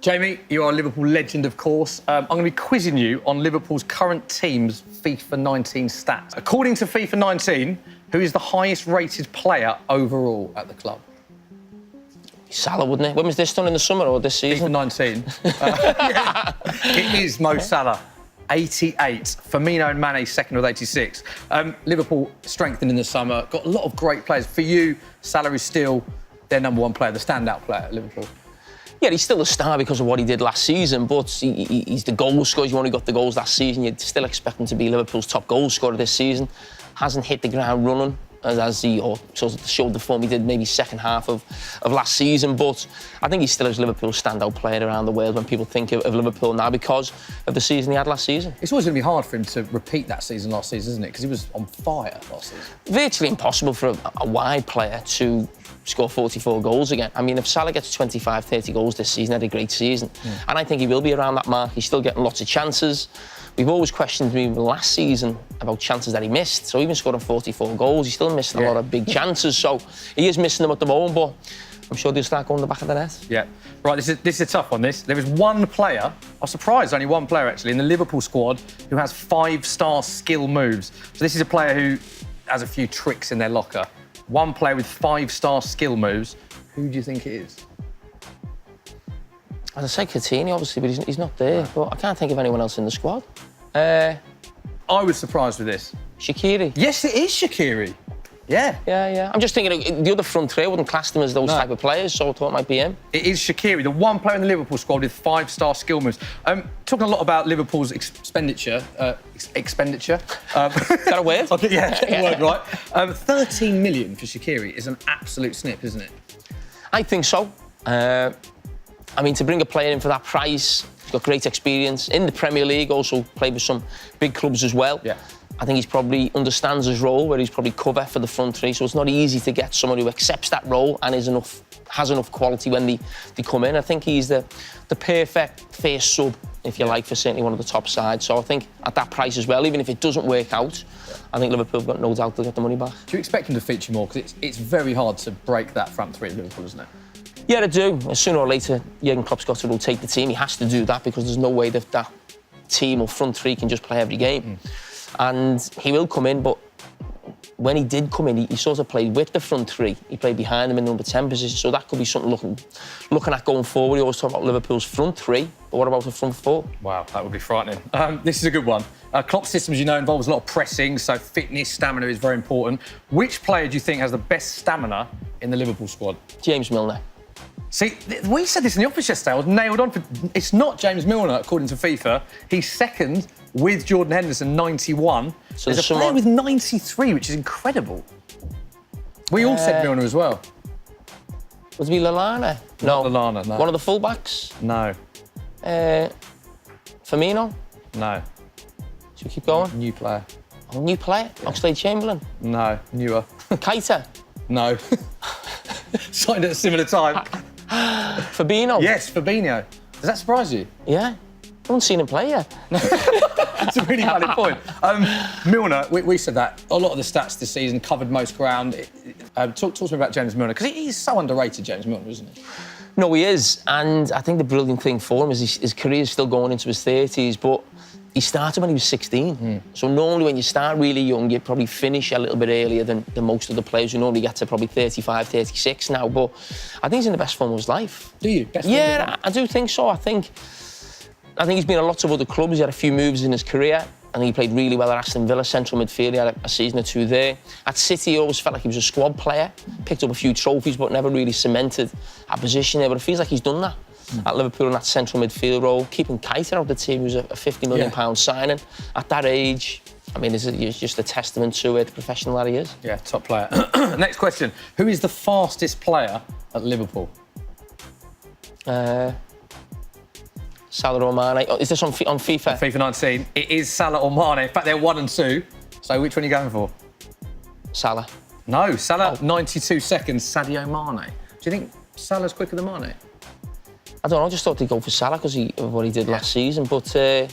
Jamie, you are a Liverpool legend, of course. I'm going to be quizzing you on Liverpool's current team's FIFA 19 stats. According to FIFA 19, who is the highest-rated player overall at the club? Salah, wouldn't it? When was this done, in the summer or this season? FIFA 19. Yeah. It is Mo Salah, 88. Firmino and Mane second with 86. Liverpool strengthened in the summer, got a lot of great players. For you, Salah is still their number one player, the standout player at Liverpool. Yeah, he's still a star because of what he did last season, but he's the goal scorer. He only got the goals last season. You'd still expect him to be Liverpool's top goal scorer this season. Hasn't hit the ground running as he sort of showed the form he did maybe second half of last season, but I think he still is Liverpool's standout player around the world when people think of Liverpool now because of the season he had last season. It's always going to be hard for him to repeat that season last season, isn't it? Because he was on fire last season. Virtually impossible for a wide player to score 44 goals again. I mean, if Salah gets 25, 30 goals this season, had a great season. And I think he will be around that mark. He's still getting lots of chances. We've always questioned him last season about chances that he missed. So even scoring 44 goals, he's still missing a lot of big chances. So he is missing them at the moment, but I'm sure they'll start going the back of the net. Yeah. Right, this is a tough one, this. There is one player, I was surprised, only one player actually, in the Liverpool squad who has 5-star skill moves. So this is a player who has a few tricks in their locker. One player with 5-star skill moves. Who do you think it is? I'd say Coutinho, obviously, but he's not there. But I can't think of anyone else in the squad. I was surprised with this. Shaqiri. Yes, it is Shaqiri. Yeah. Yeah. I'm just thinking the other front three, I wouldn't class them as those type of players, so I thought it might be him. It is Shaqiri, the one player in the Liverpool squad with 5-star skill moves. Talking a lot about Liverpool's expenditure. Expenditure. Is that a word? Yeah, word right. 13 million for Shaqiri is an absolute snip, isn't it? I think so. I mean, to bring a player in for that price, he's got great experience in the Premier League, also played with some big clubs as well. Yeah. I think he's probably understands his role, where he's probably cover for the front three, so it's not easy to get someone who accepts that role and has enough quality when they come in. I think he's the perfect first sub, if you like, for certainly one of the top sides. So I think at that price as well, even if it doesn't work out, I think Liverpool have got no doubt they'll get the money back. Do you expect him to feature more? Because it's very hard to break that front three at Liverpool, isn't it? Yeah, I do. Sooner or later, Jurgen Klopp's got to rotate the team. He has to do that because there's no way that team or front three can just play every game. And he will come in, but when he did come in, he sort of played with the front three. He played behind them in the number 10 position, so that could be something looking at going forward. We always talk about Liverpool's front three, but what about the front four? Wow, that would be frightening. This is a good one. Klopp's system, as you know, involves a lot of pressing, so fitness, stamina is very important. Which player do you think has the best stamina in the Liverpool squad? James Milner. See, we said this in the office yesterday. I was nailed on. It's not James Milner, according to FIFA. He's second with Jordan Henderson, 91. So there's a player with 93, which is incredible. We all said Milner as well. Was it Lallana? No. Not Lallana, no. One of the full-backs? No. Firmino? No. Should we keep going? New player. Oh, new player? Yeah. Oxlade-Chamberlain? No, newer. Keita? No. Signed at a similar time. Fabinho? Yes, Fabinho. Does that surprise you? Yeah. I haven't seen him play yet. That's a really valid point. Milner, we said that. A lot of the stats this season covered most ground. Talk to me about James Milner, because he's so underrated, James Milner, isn't he? No, he is. And I think the brilliant thing for him is his career is still going into his 30s, but he started when he was 16. So normally when you start really young, you probably finish a little bit earlier than most of the players who normally get to probably 35, 36 now. But I think he's in the best form of his life. Do you? Yeah, I do think so. I think he's been at lots of other clubs. He had a few moves in his career. I think he played really well at Aston Villa, central midfield. He had a season or two there. At City, he always felt like he was a squad player. Picked up a few trophies, but never really cemented a position there. But it feels like he's done that at Liverpool in that central midfield role. Keeping Keita out of the team, who's a £50 million signing at that age. I mean, it's just a testament to the professional that he is. Yeah, top player. Next question. Who is the fastest player at Liverpool? Salah or Mane. Oh, is this on FIFA? On FIFA 19. It is Salah or Mane. In fact, they're 1 and 2. So which one are you going for? Salah. No, Salah, 92 seconds, Sadio Mane. Do you think Salah's quicker than Mane? I don't know, I just thought they'd go for Salah because of what he did last season. But, I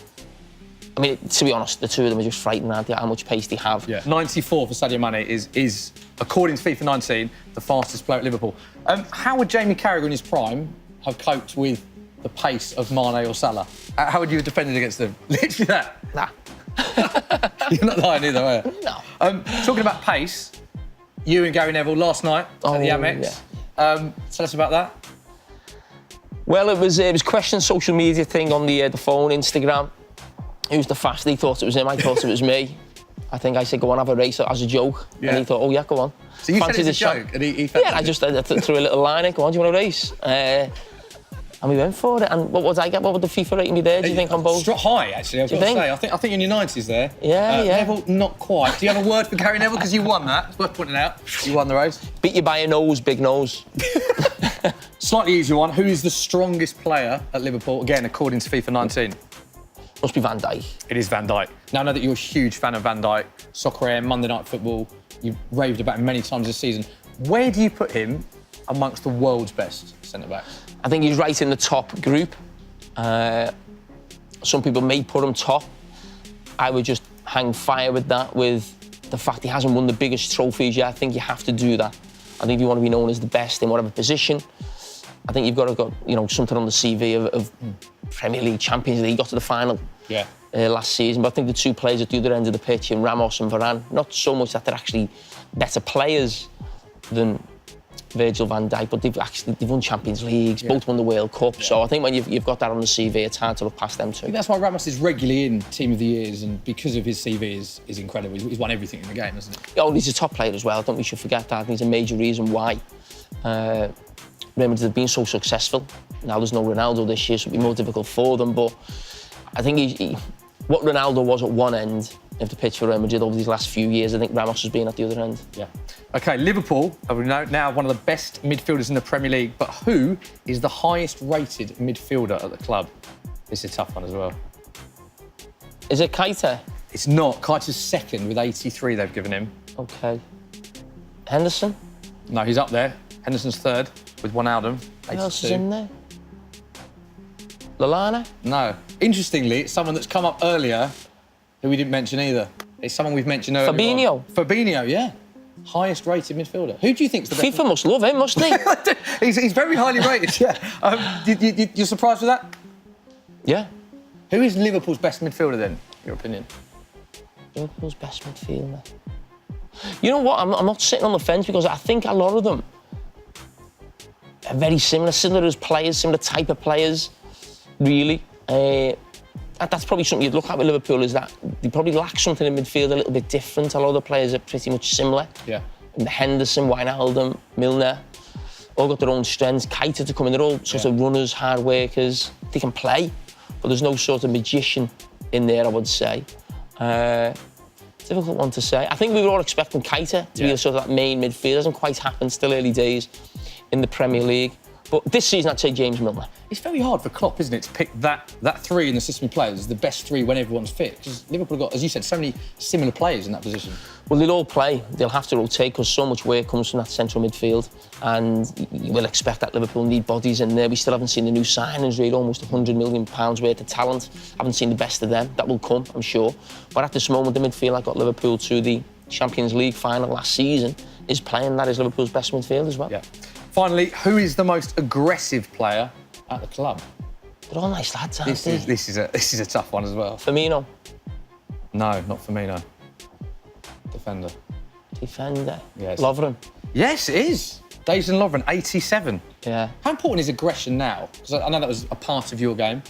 mean, to be honest, the two of them are just frightening, aren't they, how much pace they have. Yeah, 94 for Sadio Mane is, according to FIFA 19, the fastest player at Liverpool. How would Jamie Carragher in his prime have coped with the pace of Mane or Salah? How would you have defended against them? Literally that. Nah. You're not lying either, are you? No. Talking about pace, you and Gary Neville last night at the Amex. Yeah. Tell us about that. Well, it was questioning social media thing on the phone, Instagram. Who's the fastest? He thought it was him. I thought it was me. I think I said, go on, have a race as a joke. Yeah. And he thought, oh, yeah, go on. So you said it as a joke? And he yeah, I just threw a little line in. Go on, do you want a race? And we went for it. And what would I get? What would the FIFA rating be there, do you think, on both? High, actually, I've got to say. I think you're in your 90s there. Yeah, yeah. Neville, not quite. Do you have a word for Gary Neville? Because you won that. It's worth pointing out. You won the race. Beat you by a nose, big nose. Slightly easier one. Who is the strongest player at Liverpool? Again, according to FIFA 19. Must be Van Dijk. It is Van Dijk. Now, I know that you're a huge fan of Van Dijk. Soccer AM, Monday Night Football. You've raved about him many times this season. Where do you put him amongst the world's best centre-backs? I think he's right in the top group. Some people may put him top. I would just hang fire with that, with the fact he hasn't won the biggest trophies yet. I think you have to do that. I think if you want to be known as the best in whatever position, I think you've got to got something on the CV of Premier League, Champions League. Got to the final last season, but I think the two players at the other end of the pitch, in Ramos and Varane, not so much that they're actually better players than Virgil van Dijk, but they've won Champions Leagues, both won the World Cup. So I think when you've got that on the CV, it's hard to look past them too. I think that's why Ramos is regularly in Team of the Years, and because of his CV is incredible. He's won everything in the game, hasn't he? Oh, he's a top player as well. I don't think we should forget that. I think he's a major reason why Real Madrid have been so successful. Now there's no Ronaldo this year, so it'll be more difficult for them. But I think what Ronaldo was at one end of the pitch for Real Madrid over these last few years, I think Ramos has been at the other end. Yeah. OK, Liverpool are now one of the best midfielders in the Premier League, but who is the highest rated midfielder at the club? This is a tough one as well. Is it Keita? It's not. Keita's second with 83 they've given him. OK. Henderson? No, he's up there. Henderson's third with Wijnaldum, 82. Who else is in there? Lallana? No. Interestingly, it's someone that's come up earlier who we didn't mention either. It's someone we've mentioned earlier. Fabinho? Fabinho, yeah. Highest rated midfielder. Who do you think's the best? FIFA must love him, must he? he's very highly rated, yeah. You're surprised with that? Yeah. Who is Liverpool's best midfielder then, in your opinion? Liverpool's best midfielder? You know what? I'm not sitting on the fence because I think a lot of them are very similar as players, similar type of players, really. That's probably something you'd look at with Liverpool, is that they probably lack something in midfield a little bit different. A lot of the players are pretty much similar. Yeah. Henderson, Wijnaldum, Milner, all got their own strengths. Keita to come in, they're all sort of runners, hard workers. They can play, but there's no sort of magician in there, I would say. Difficult one to say. I think we were all expecting Keita to be the sort of that main midfield. It hasn't quite happened, still early days in the Premier League. But this season, I'd say James Milner. It's very hard for Klopp, isn't it, to pick that three in the system of players, the best three when everyone's fit. Because Liverpool have got, as you said, so many similar players in that position. Well, they'll all play. They'll have to rotate because so much work comes from that central midfield. And you will expect that Liverpool need bodies in there. We still haven't seen the new signings, really, almost £100 million worth of talent. Haven't seen the best of them. That will come, I'm sure. But at this moment, the midfield that got Liverpool to the Champions League final last season is playing. That is Liverpool's best midfield as well. Yeah. Finally, who is the most aggressive player at the club? They're all nice lads, aren't they? This is a tough one as well. Firmino? No, not Firmino. Defender. Yes. Lovren? Yes, it is. Dejan Lovren, 87. Yeah. How important is aggression now? Because I know that was a part of your game.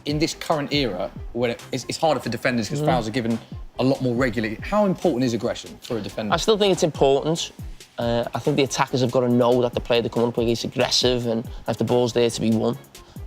In this current era, when it's harder for defenders because fouls are given a lot more regularly, how important is aggression for a defender? I still think it's important. I think the attackers have got to know that the player they're coming up against is aggressive, and if the ball's there to be won,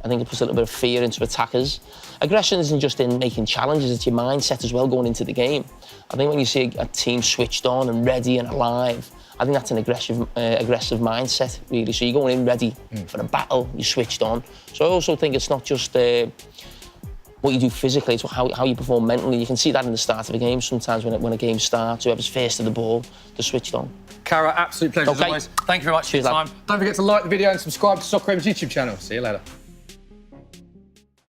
I think it puts a little bit of fear into attackers. Aggression isn't just in making challenges, it's your mindset as well going into the game. I think when you see a team switched on and ready and alive, I think that's an aggressive mindset, really. So you're going in ready for a battle, you're switched on. So I also think it's not just what you do physically, it's how you perform mentally. You can see that in the start of a game. Sometimes when a game starts, whoever's first to the ball, they're switched on. Carragher, absolute pleasure as always. Thank you very much for your time. Don't forget to like the video and subscribe to Soccer M's YouTube channel. See you later.